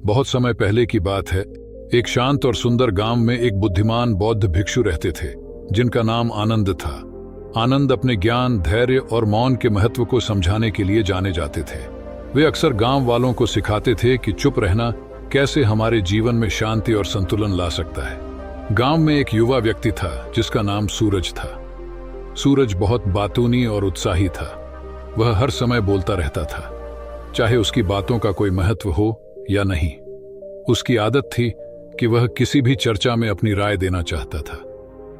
बहुत समय पहले की बात है। एक शांत और सुंदर गांव में एक बुद्धिमान बौद्ध भिक्षु रहते थे जिनका नाम आनंद था। आनंद अपने ज्ञान, धैर्य और मौन के महत्व को समझाने के लिए जाने जाते थे। वे अक्सर गांव वालों को सिखाते थे कि चुप रहना कैसे हमारे जीवन में शांति और संतुलन ला सकता है। गांव में एक युवा व्यक्ति था जिसका नाम सूरज था। सूरज बहुत बातूनी और उत्साही था। वह हर समय बोलता रहता था, चाहे उसकी बातों का कोई महत्व हो या नहीं। उसकी आदत थी कि वह किसी भी चर्चा में अपनी राय देना चाहता था,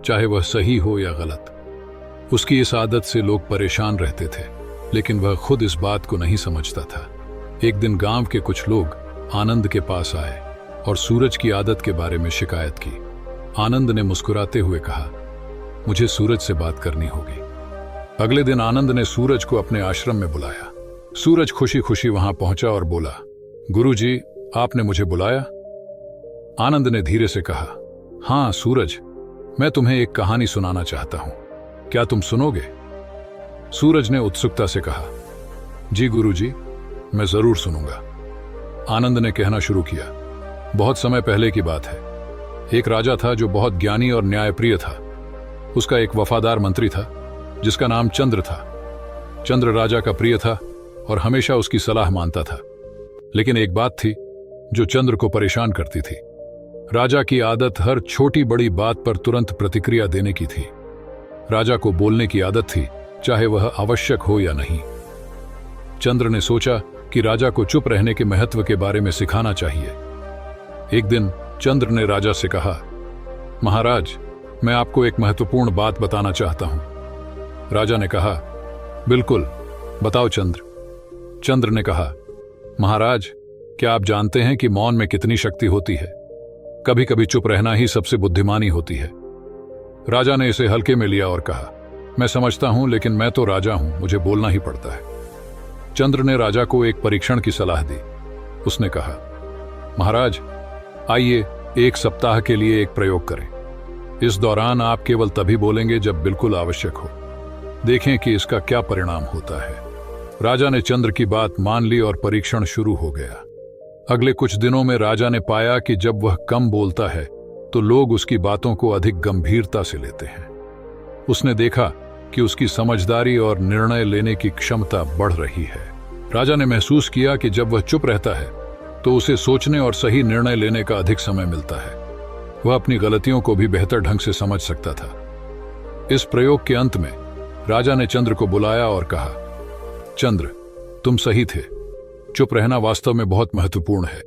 चाहे वह सही हो या गलत। उसकी इस आदत से लोग परेशान रहते थे, लेकिन वह खुद इस बात को नहीं समझता था। एक दिन गांव के कुछ लोग आनंद के पास आए और सूरज की आदत के बारे में शिकायत की। आनंद ने मुस्कुराते हुए कहा, मुझे सूरज से बात करनी होगी। अगले दिन आनंद ने सूरज को अपने आश्रम में बुलाया। सूरज खुशी खुशी वहां पहुंचा और बोला, गुरुजी, आपने मुझे बुलाया? आनंद ने धीरे से कहा, हाँ सूरज, मैं तुम्हें एक कहानी सुनाना चाहता हूं, क्या तुम सुनोगे? सूरज ने उत्सुकता से कहा, जी गुरुजी, मैं जरूर सुनूंगा। आनंद ने कहना शुरू किया, बहुत समय पहले की बात है। एक राजा था जो बहुत ज्ञानी और न्यायप्रिय था। उसका एक वफादार मंत्री था जिसका नाम चंद्र था। चंद्र राजा का प्रिय था और हमेशा उसकी सलाह मानता था। लेकिन एक बात थी जो चंद्र को परेशान करती थी। राजा की आदत हर छोटी बड़ी बात पर तुरंत प्रतिक्रिया देने की थी। राजा को बोलने की आदत थी, चाहे वह आवश्यक हो या नहीं। चंद्र ने सोचा कि राजा को चुप रहने के महत्व के बारे में सिखाना चाहिए। एक दिन चंद्र ने राजा से कहा, महाराज, मैं आपको एक महत्वपूर्ण बात बताना चाहता हूं। राजा ने कहा, बिल्कुल, बताओ चंद्र। चंद्र ने कहा, महाराज, क्या आप जानते हैं कि मौन में कितनी शक्ति होती है? कभी कभी चुप रहना ही सबसे बुद्धिमानी होती है। राजा ने इसे हल्के में लिया और कहा, मैं समझता हूं, लेकिन मैं तो राजा हूं, मुझे बोलना ही पड़ता है। चंद्र ने राजा को एक परीक्षण की सलाह दी। उसने कहा, महाराज, आइए एक सप्ताह के लिए एक प्रयोग करें। इस दौरान आप केवल तभी बोलेंगे जब बिल्कुल आवश्यक हो। देखें कि इसका क्या परिणाम होता है। राजा ने चंद्र की बात मान ली और परीक्षण शुरू हो गया। अगले कुछ दिनों में राजा ने पाया कि जब वह कम बोलता है तो लोग उसकी बातों को अधिक गंभीरता से लेते हैं। उसने देखा कि उसकी समझदारी और निर्णय लेने की क्षमता बढ़ रही है। राजा ने महसूस किया कि जब वह चुप रहता है तो उसे सोचने और सही निर्णय लेने का अधिक समय मिलता है। वह अपनी गलतियों को भी बेहतर ढंग से समझ सकता था। इस प्रयोग के अंत में राजा ने चंद्र को बुलाया और कहा, चंद्र, तुम सही थे। चुप रहना वास्तव में बहुत महत्वपूर्ण है।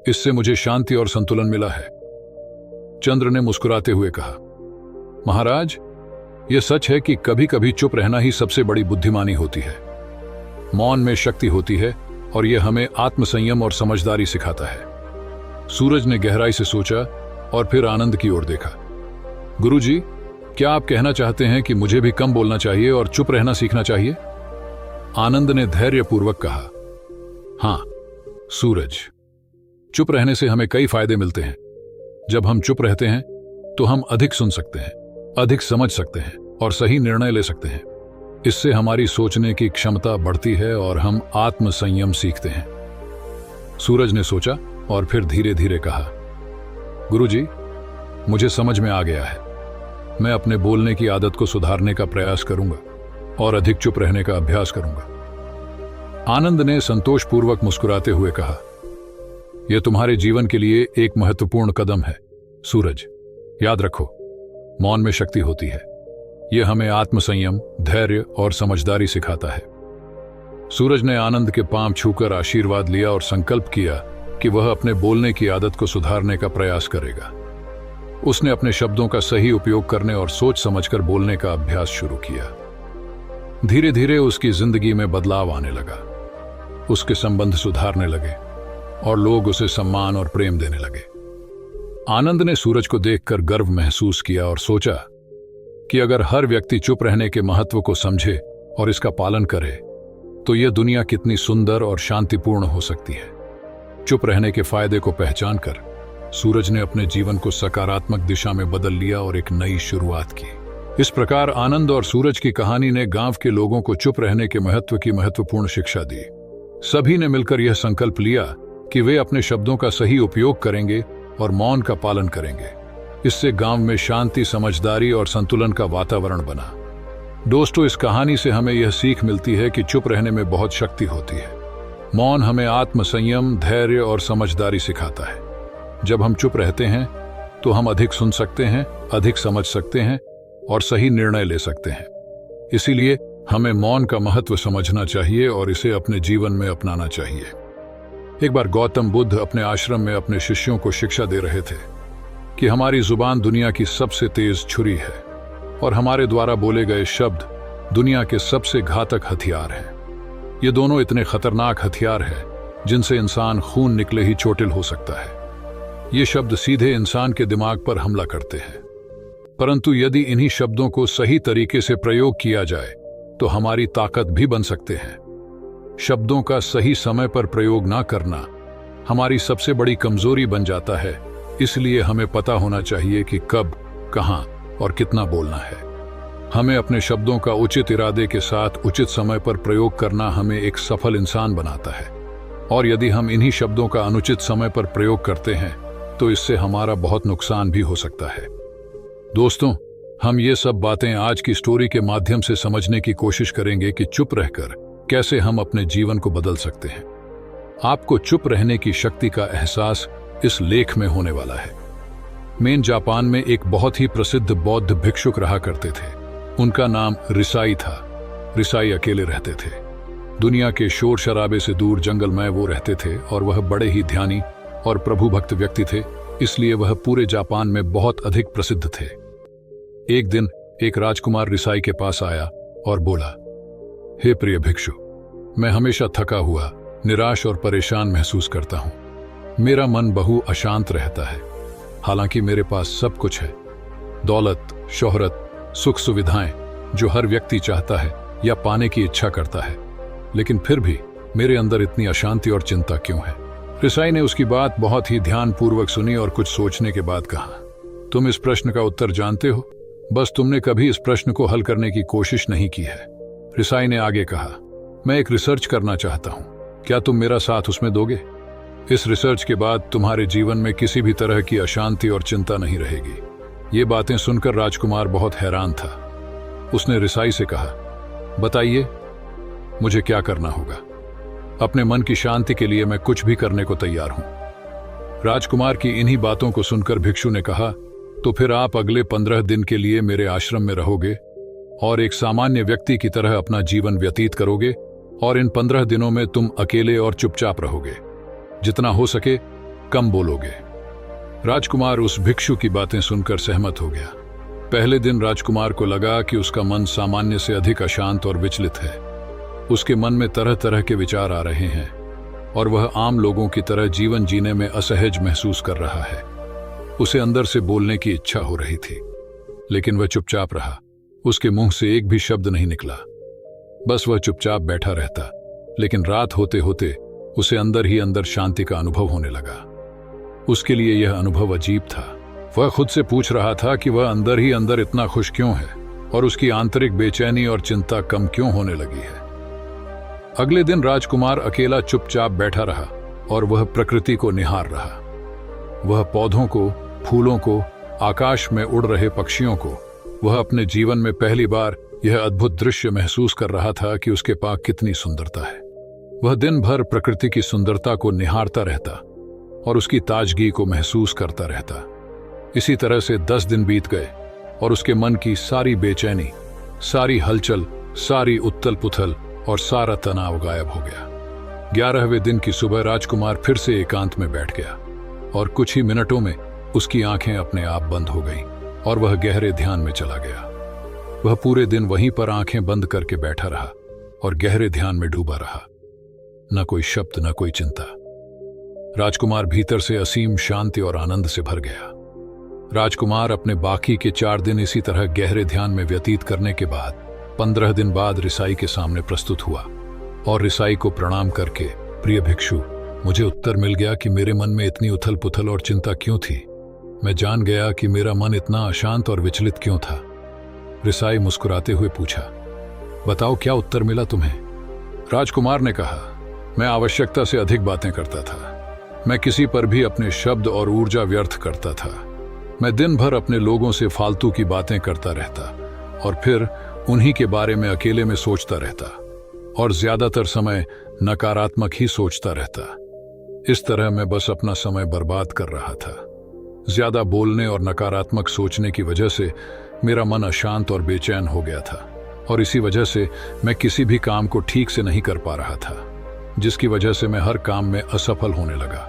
इससे मुझे शांति और संतुलन मिला है। चंद्र ने मुस्कुराते हुए कहा, महाराज, यह सच है कि कभी कभी चुप रहना ही सबसे बड़ी बुद्धिमानी होती है। मौन में शक्ति होती है और यह हमें आत्मसंयम और समझदारी सिखाता है। सूरज ने गहराई से सोचा और फिर आनंद की ओर देखा। गुरुजी, क्या आप कहना चाहते हैं कि मुझे भी कम बोलना चाहिए और चुप रहना सीखना चाहिए? आनंद ने धैर्यपूर्वक कहा, हाँ सूरज, चुप रहने से हमें कई फायदे मिलते हैं। जब हम चुप रहते हैं तो हम अधिक सुन सकते हैं, अधिक समझ सकते हैं और सही निर्णय ले सकते हैं। इससे हमारी सोचने की क्षमता बढ़ती है और हम आत्मसंयम सीखते हैं। सूरज ने सोचा और फिर धीरे धीरे कहा, गुरुजी, मुझे समझ में आ गया है। मैं अपने बोलने की आदत को सुधारने का प्रयास करूंगा और अधिक चुप रहने का अभ्यास करूंगा। आनंद ने संतोषपूर्वक मुस्कुराते हुए कहा, यह तुम्हारे जीवन के लिए एक महत्वपूर्ण कदम है सूरज। याद रखो, मौन में शक्ति होती है। यह हमें आत्मसंयम, धैर्य और समझदारी सिखाता है। सूरज ने आनंद के पांव छूकर आशीर्वाद लिया और संकल्प किया कि वह अपने बोलने की आदत को सुधारने का प्रयास करेगा। उसने अपने शब्दों का सही उपयोग करने और सोच समझकर बोलने का अभ्यास शुरू किया। धीरे धीरे उसकी जिंदगी में बदलाव आने लगा। उसके संबंध सुधारने लगे और लोग उसे सम्मान और प्रेम देने लगे। आनंद ने सूरज को देखकर गर्व महसूस किया और सोचा कि अगर हर व्यक्ति चुप रहने के महत्व को समझे और इसका पालन करे तो यह दुनिया कितनी सुंदर और शांतिपूर्ण हो सकती है। चुप रहने के फायदे को पहचानकर सूरज ने अपने जीवन को सकारात्मक दिशा में बदल लिया और एक नई शुरुआत की। इस प्रकार आनंद और सूरज की कहानी ने गांव के लोगों को चुप रहने के महत्व की महत्वपूर्ण शिक्षा दी। सभी ने मिलकर यह संकल्प लिया कि वे अपने शब्दों का सही उपयोग करेंगे और मौन का पालन करेंगे। इससे गांव में शांति, समझदारी और संतुलन का वातावरण बना। दोस्तों, इस कहानी से हमें यह सीख मिलती है कि चुप रहने में बहुत शक्ति होती है। मौन हमें आत्मसंयम, धैर्य और समझदारी सिखाता है। जब हम चुप रहते हैं तो हम अधिक सुन सकते हैं, अधिक समझ सकते हैं और सही निर्णय ले सकते हैं। इसीलिए हमें मौन का महत्व समझना चाहिए और इसे अपने जीवन में अपनाना चाहिए। एक बार गौतम बुद्ध अपने आश्रम में अपने शिष्यों को शिक्षा दे रहे थे कि हमारी जुबान दुनिया की सबसे तेज छुरी है और हमारे द्वारा बोले गए शब्द दुनिया के सबसे घातक हथियार हैं। ये दोनों इतने खतरनाक हथियार हैं जिनसे इंसान खून निकले ही चोटिल हो सकता है। ये शब्द सीधे इंसान के दिमाग पर हमला करते हैं, परंतु यदि इन्हीं शब्दों को सही तरीके से प्रयोग किया जाए तो हमारी ताकत भी बन सकते हैं। शब्दों का सही समय पर प्रयोग ना करना हमारी सबसे बड़ी कमजोरी बन जाता है। इसलिए हमें पता होना चाहिए कि कब, कहां और कितना बोलना है। हमें अपने शब्दों का उचित इरादे के साथ उचित समय पर प्रयोग करना हमें एक सफल इंसान बनाता है। और यदि हम इन्हीं शब्दों का अनुचित समय पर प्रयोग करते हैं तो इससे हमारा बहुत नुकसान भी हो सकता है। दोस्तों, हम ये सब बातें आज की स्टोरी के माध्यम से समझने की कोशिश करेंगे कि चुप रहकर कैसे हम अपने जीवन को बदल सकते हैं। आपको चुप रहने की शक्ति का एहसास इस लेख में होने वाला है। मेन जापान में एक बहुत ही प्रसिद्ध बौद्ध भिक्षुक रहा करते थे। उनका नाम रिसाई था। रिसाई अकेले रहते थे। दुनिया के शोर शराबे से दूर जंगल में वो रहते थे और वह बड़े ही ध्यानी और प्रभु भक्त व्यक्ति थे, इसलिए वह पूरे जापान में बहुत अधिक प्रसिद्ध थे। एक दिन एक राजकुमार रिसाई के पास आया और बोला, हे प्रिय भिक्षु, मैं हमेशा थका हुआ, निराश और परेशान महसूस करता हूँ। मेरा मन बहु अशांत रहता है। हालांकि मेरे पास सब कुछ है, दौलत, शोहरत, सुख सुविधाएं जो हर व्यक्ति चाहता है या पाने की इच्छा करता है, लेकिन फिर भी मेरे अंदर इतनी अशांति और चिंता क्यों है? रिसाई ने उसकी बात बहुत ही ध्यानपूर्वक सुनी और कुछ सोचने के बाद कहा, तुम इस प्रश्न का उत्तर जानते हो, बस तुमने कभी इस प्रश्न को हल करने की कोशिश नहीं की है। रिसाई ने आगे कहा, मैं एक रिसर्च करना चाहता हूं, क्या तुम मेरा साथ उसमें दोगे? इस रिसर्च के बाद तुम्हारे जीवन में किसी भी तरह की अशांति और चिंता नहीं रहेगी। ये बातें सुनकर राजकुमार बहुत हैरान था। उसने रिसाई से कहा, बताइए, मुझे क्या करना होगा? अपने मन की शांति के लिए मैं कुछ भी करने को तैयार हूं। राजकुमार की इन्हीं बातों को सुनकर भिक्षु ने कहा, तो फिर आप अगले 15 दिन के लिए मेरे आश्रम में रहोगे और एक सामान्य व्यक्ति की तरह अपना जीवन व्यतीत करोगे और इन 15 दिनों में तुम अकेले और चुपचाप रहोगे। जितना हो सके कम बोलोगे। राजकुमार उस भिक्षु की बातें सुनकर सहमत हो गया। पहले दिन राजकुमार को लगा कि उसका मन सामान्य से अधिक अशांत और विचलित है। उसके मन में तरह तरह के विचार आ रहे हैं और वह आम लोगों की तरह जीवन जीने में असहज महसूस कर रहा है। उसे अंदर से बोलने की इच्छा हो रही थी, लेकिन वह चुपचाप रहा। उसके मुंह से एक भी शब्द नहीं निकला, बस वह चुपचाप बैठा रहता। लेकिन रात होते होते उसे अंदर ही अंदर शांति का अनुभव होने लगा। उसके लिए यह अनुभव अजीब था। वह खुद से पूछ रहा था कि वह अंदर ही अंदर इतना खुश क्यों है और उसकी आंतरिक बेचैनी और चिंता कम क्यों होने लगी है। अगले दिन राजकुमार अकेला चुपचाप बैठा रहा और वह प्रकृति को निहार रहा। वह पौधों को, फूलों को, आकाश में उड़ रहे पक्षियों को, वह अपने जीवन में पहली बार यह अद्भुत दृश्य महसूस कर रहा था कि उसके पास कितनी सुंदरता है। वह दिन भर प्रकृति की सुंदरता को निहारता रहता और उसकी ताजगी को महसूस करता रहता। इसी तरह से 10 दिन बीत गए और उसके मन की सारी बेचैनी, सारी हलचल, सारी उथल पुथल और सारा तनाव गायब हो गया। 11वें दिन की सुबह राजकुमार फिर से एकांत में बैठ गया और कुछ ही मिनटों में उसकी आंखें अपने आप बंद हो गईं और वह गहरे ध्यान में चला गया। वह पूरे दिन वहीं पर आंखें बंद करके बैठा रहा और गहरे ध्यान में डूबा रहा। न कोई शब्द, न कोई चिंता। राजकुमार भीतर से असीम शांति और आनंद से भर गया। राजकुमार अपने बाकी के 4 दिन इसी तरह गहरे ध्यान में व्यतीत करने के बाद 15 दिन बाद रिसाई के सामने प्रस्तुत हुआ और रिसाई को प्रणाम करके, प्रिय भिक्षु, मुझे उत्तर मिल गया कि मेरे मन में इतनी उथल पुथल और चिंता क्यों थी। मैं जान गया कि मेरा मन इतना अशांत और विचलित क्यों था। रिसाई मुस्कुराते हुए पूछा, बताओ क्या उत्तर मिला तुम्हें? राजकुमार ने कहा, मैं आवश्यकता से अधिक बातें करता था। मैं किसी पर भी अपने शब्द और ऊर्जा व्यर्थ करता था। मैं दिन भर अपने लोगों से फालतू की बातें करता रहता और फिर उन्हीं के बारे में अकेले में सोचता रहता और ज्यादातर समय नकारात्मक ही सोचता रहता। इस तरह मैं बस अपना समय बर्बाद कर रहा था। ज्यादा बोलने और नकारात्मक सोचने की वजह से मेरा मन अशांत और बेचैन हो गया था और इसी वजह से मैं किसी भी काम को ठीक से नहीं कर पा रहा था, जिसकी वजह से मैं हर काम में असफल होने लगा।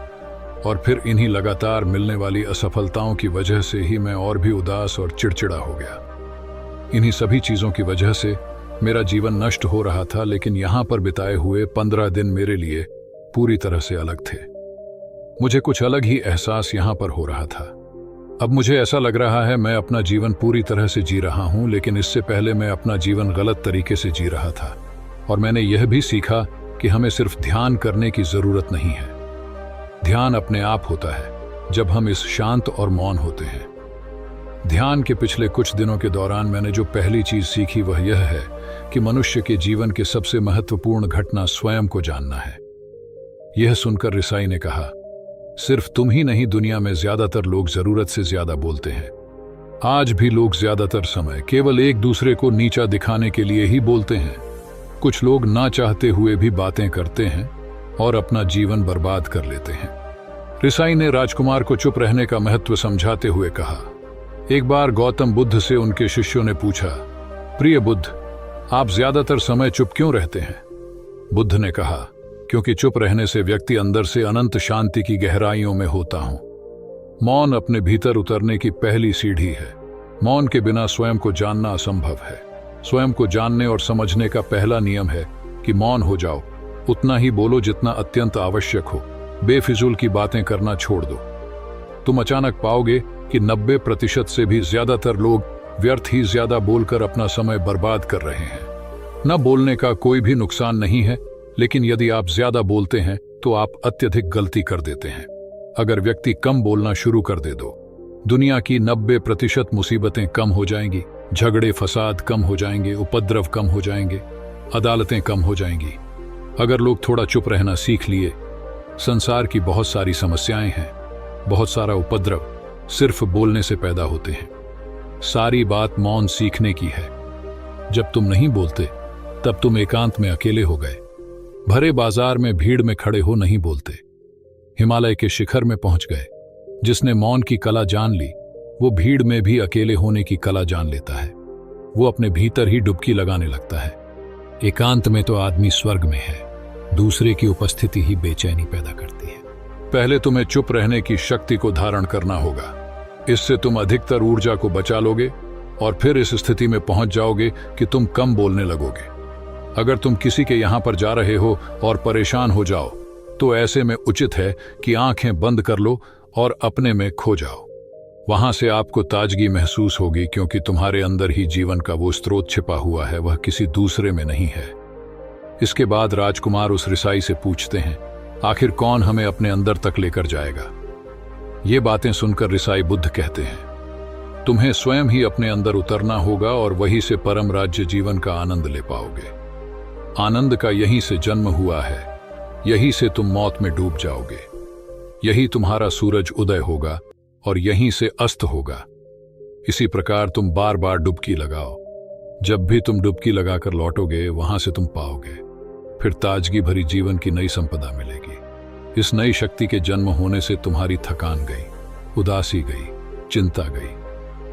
और फिर इन्हीं लगातार मिलने वाली असफलताओं की वजह से ही मैं और भी उदास और चिड़चिड़ा हो गया। इन्हीं सभी चीजों की वजह से मेरा जीवन नष्ट हो रहा था, लेकिन यहां पर बिताए हुए 15 दिन मेरे लिए पूरी तरह से अलग थे। मुझे कुछ अलग ही एहसास यहां पर हो रहा था। अब मुझे ऐसा लग रहा है मैं अपना जीवन पूरी तरह से जी रहा हूं, लेकिन इससे पहले मैं अपना जीवन गलत तरीके से जी रहा था। और मैंने यह भी सीखा कि हमें सिर्फ ध्यान करने की जरूरत नहीं है। ध्यान अपने आप होता है जब हम इस शांत और मौन होते हैं। ध्यान के पिछले कुछ दिनों के दौरान मैंने जो पहली चीज सीखी वह यह है कि मनुष्य के जीवन की सबसे महत्वपूर्ण घटना स्वयं को जानना है। यह सुनकर रिसाई ने कहा, सिर्फ तुम ही नहीं, दुनिया में ज्यादातर लोग जरूरत से ज्यादा बोलते हैं। आज भी लोग ज्यादातर समय केवल एक दूसरे को नीचा दिखाने के लिए ही बोलते हैं। कुछ लोग ना चाहते हुए भी बातें करते हैं और अपना जीवन बर्बाद कर लेते हैं। रिसाई ने राजकुमार को चुप रहने का महत्व समझाते हुए कहा, एक बार गौतम बुद्ध से उनके शिष्यों ने पूछा, प्रिय बुद्ध, आप ज्यादातर समय चुप क्यों रहते हैं? बुद्ध ने कहा, क्योंकि चुप रहने से व्यक्ति अंदर से अनंत शांति की गहराइयों में होता हूं। मौन अपने भीतर उतरने की पहली सीढ़ी है। मौन के बिना स्वयं को जानना असंभव है। स्वयं को जानने और समझने का पहला नियम है कि मौन हो जाओ, उतना ही बोलो जितना अत्यंत आवश्यक हो। बेफिजूल की बातें करना छोड़ दो। तुम अचानक पाओगे कि 90% से भी ज्यादातर लोग व्यर्थ ही ज्यादा बोलकर अपना समय बर्बाद कर रहे हैं। न बोलने का कोई भी नुकसान नहीं है, लेकिन यदि आप ज्यादा बोलते हैं तो आप अत्यधिक गलती कर देते हैं। अगर व्यक्ति कम बोलना शुरू कर दे दो, दुनिया की 90% मुसीबतें कम हो जाएंगी, झगड़े फसाद कम हो जाएंगे, उपद्रव कम हो जाएंगे, अदालतें कम हो जाएंगी। अगर लोग थोड़ा चुप रहना सीख लिए, संसार की बहुत सारी समस्याएं हैं, बहुत सारा उपद्रव सिर्फ बोलने से पैदा होते हैं। सारी बात मौन सीखने की है। जब तुम नहीं बोलते तब तुम एकांत में अकेले हो गए। भरे बाजार में भीड़ में खड़े हो नहीं बोलते। हिमालय के शिखर में पहुंच गए। जिसने मौन की कला जान ली, वो भीड़ में भी अकेले होने की कला जान लेता है। वो अपने भीतर ही डुबकी लगाने लगता है। एकांत में तो आदमी स्वर्ग में है। दूसरे की उपस्थिति ही बेचैनी पैदा करती है। पहले तुम्हें चुप रहने की शक्ति को धारण करना होगा। इससे तुम अधिकतर ऊर्जा को बचा लोगे और फिर इस स्थिति में पहुंच जाओगे कि तुम कम बोलने लगोगे। अगर तुम किसी के यहां पर जा रहे हो और परेशान हो जाओ, तो ऐसे में उचित है कि आंखें बंद कर लो और अपने में खो जाओ। वहां से आपको ताजगी महसूस होगी, क्योंकि तुम्हारे अंदर ही जीवन का वो स्रोत छिपा हुआ है, वह किसी दूसरे में नहीं है। इसके बाद राजकुमार उस रिसाई से पूछते हैं, आखिर कौन हमें अपने अंदर तक लेकर जाएगा? ये बातें सुनकर रिसाई बुद्ध कहते हैं, तुम्हें स्वयं ही अपने अंदर उतरना होगा और वहीं से परम राज्य जीवन का आनंद ले पाओगे। आनंद का यहीं से जन्म हुआ है, यहीं से तुम मौत में डूब जाओगे। यही तुम्हारा सूरज उदय होगा और यहीं से अस्त होगा। इसी प्रकार तुम बार बार डुबकी लगाओ। जब भी तुम डुबकी लगाकर लौटोगे, वहां से तुम पाओगे। फिर ताजगी भरी जीवन की नई संपदा मिलेगी। इस नई शक्ति के जन्म होने से तुम्हारी थकान गई, उदासी गई, चिंता गई।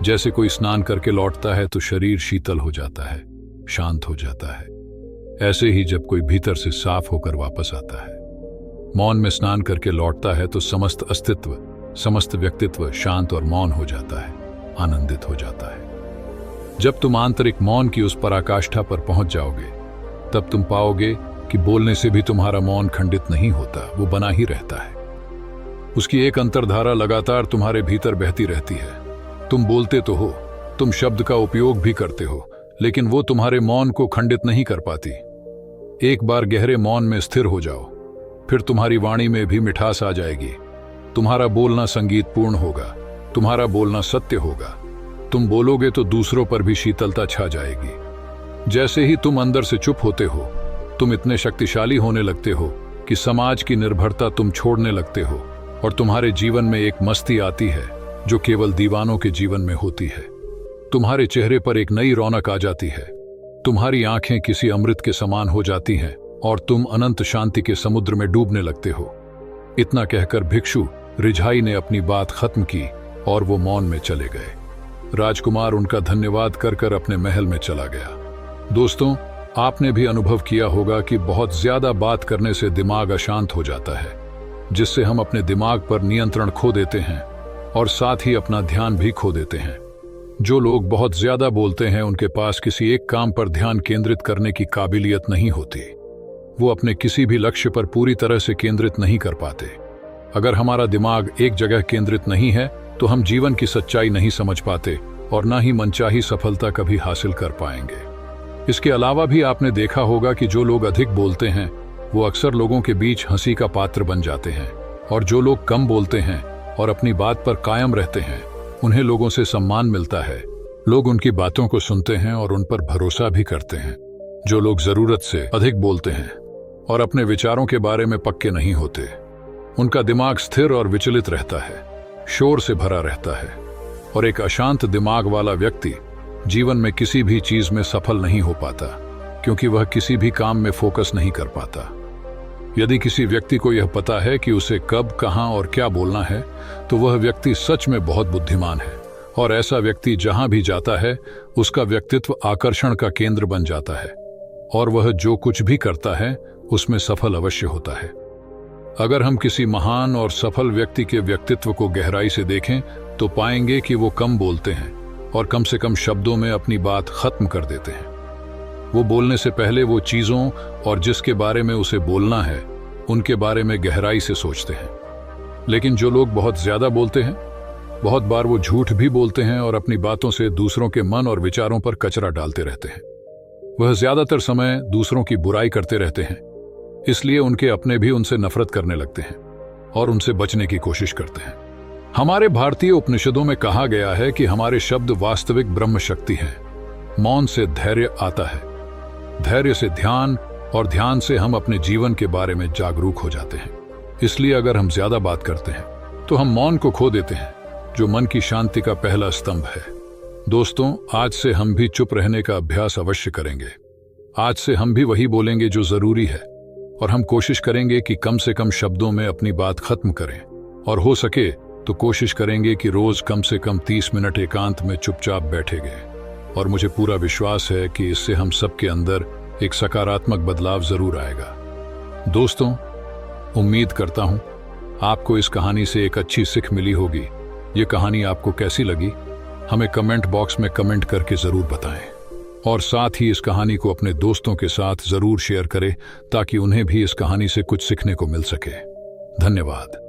जैसे कोई स्नान करके लौटता है तो शरीर शीतल हो जाता है, शांत हो जाता है। ऐसे ही जब कोई भीतर से साफ होकर वापस आता है, मौन में स्नान करके लौटता है, तो समस्त अस्तित्व, समस्त व्यक्तित्व शांत और मौन हो जाता है, आनंदित हो जाता है। जब तुम आंतरिक मौन की उस पराकाष्ठा पर पहुंच जाओगे, तब तुम पाओगे कि बोलने से भी तुम्हारा मौन खंडित नहीं होता, वो बना ही रहता है। उसकी एक अंतर्धारा लगातार तुम्हारे भीतर बहती रहती है। तुम बोलते तो हो, तुम शब्द का उपयोग भी करते हो, लेकिन वो तुम्हारे मौन को खंडित नहीं कर पाती। एक बार गहरे मौन में स्थिर हो जाओ, फिर तुम्हारी वाणी में भी मिठास आ जाएगी। तुम्हारा बोलना संगीतपूर्ण होगा, तुम्हारा बोलना सत्य होगा। तुम बोलोगे तो दूसरों पर भी शीतलता छा जाएगी। जैसे ही तुम अंदर से चुप होते हो, तुम इतने शक्तिशाली होने लगते हो कि समाज की निर्भरता तुम छोड़ने लगते हो। और तुम्हारे जीवन में एक मस्ती आती है जो केवल दीवानों के जीवन में होती है। तुम्हारे चेहरे पर एक नई रौनक आ जाती है, तुम्हारी आंखें किसी अमृत के समान हो जाती हैं और तुम अनंत शांति के समुद्र में डूबने लगते हो। इतना कहकर भिक्षु रिझाई ने अपनी बात खत्म की और वो मौन में चले गए। राजकुमार उनका धन्यवाद कर कर अपने महल में चला गया। दोस्तों, आपने भी अनुभव किया होगा कि बहुत ज्यादा बात करने से दिमाग अशांत हो जाता है, जिससे हम अपने दिमाग पर नियंत्रण खो देते हैं और साथ ही अपना ध्यान भी खो देते हैं। जो लोग बहुत ज्यादा बोलते हैं उनके पास किसी एक काम पर ध्यान केंद्रित करने की काबिलियत नहीं होती। वो अपने किसी भी लक्ष्य पर पूरी तरह से केंद्रित नहीं कर पाते। अगर हमारा दिमाग एक जगह केंद्रित नहीं है तो हम जीवन की सच्चाई नहीं समझ पाते और ना ही मनचाही सफलता कभी हासिल कर पाएंगे। इसके अलावा भी आपने देखा होगा कि जो लोग अधिक बोलते हैं वो अक्सर लोगों के बीच हंसी का पात्र बन जाते हैं, और जो लोग कम बोलते हैं और अपनी बात पर कायम रहते हैं उन्हें लोगों से सम्मान मिलता है। लोग उनकी बातों को सुनते हैं और उन पर भरोसा भी करते हैं। जो लोग जरूरत से अधिक बोलते हैं और अपने विचारों के बारे में पक्के नहीं होते, उनका दिमाग स्थिर और विचलित रहता है, शोर से भरा रहता है, और एक अशांत दिमाग वाला व्यक्ति जीवन में किसी भी चीज में सफल नहीं हो पाता, क्योंकि वह किसी भी काम में फोकस नहीं कर पाता। यदि किसी व्यक्ति को यह पता है कि उसे कब, कहां और क्या बोलना है, तो वह व्यक्ति सच में बहुत बुद्धिमान है, और ऐसा व्यक्ति जहां भी जाता है उसका व्यक्तित्व आकर्षण का केंद्र बन जाता है, और वह जो कुछ भी करता है उसमें सफल अवश्य होता है। अगर हम किसी महान और सफल व्यक्ति के व्यक्तित्व को गहराई से देखें तो पाएंगे कि वो कम बोलते हैं और कम से कम शब्दों में अपनी बात खत्म कर देते हैं। वो बोलने से पहले वो चीजों और जिसके बारे में उसे बोलना है उनके बारे में गहराई से सोचते हैं। लेकिन जो लोग बहुत ज्यादा बोलते हैं, बहुत बार वो झूठ भी बोलते हैं और अपनी बातों से दूसरों के मन और विचारों पर कचरा डालते रहते हैं। वह ज्यादातर समय दूसरों की बुराई करते रहते हैं, इसलिए उनके अपने भी उनसे नफरत करने लगते हैं और उनसे बचने की कोशिश करते हैं। हमारे भारतीय उपनिषदों में कहा गया है कि हमारे शब्द वास्तविक ब्रह्म शक्ति हैं। मौन से धैर्य आता है, धैर्य से ध्यान, और ध्यान से हम अपने जीवन के बारे में जागरूक हो जाते हैं। इसलिए अगर हम ज्यादा बात करते हैं तो हम मौन को खो देते हैं, जो मन की शांति का पहला स्तंभ है। दोस्तों, आज से हम भी चुप रहने का अभ्यास अवश्य करेंगे। आज से हम भी वही बोलेंगे जो जरूरी है, और हम कोशिश करेंगे कि कम से कम शब्दों में अपनी बात खत्म करें, और हो सके तो कोशिश करेंगे कि रोज कम से कम 30 मिनट एकांत में चुपचाप बैठेंगे। और मुझे पूरा विश्वास है कि इससे हम सबके अंदर एक सकारात्मक बदलाव जरूर आएगा। दोस्तों, उम्मीद करता हूं आपको इस कहानी से एक अच्छी सीख मिली होगी। ये कहानी आपको कैसी लगी हमें कमेंट बॉक्स में कमेंट करके जरूर बताएं, और साथ ही इस कहानी को अपने दोस्तों के साथ जरूर शेयर करें ताकि उन्हें भी इस कहानी से कुछ सीखने को मिल सके। धन्यवाद।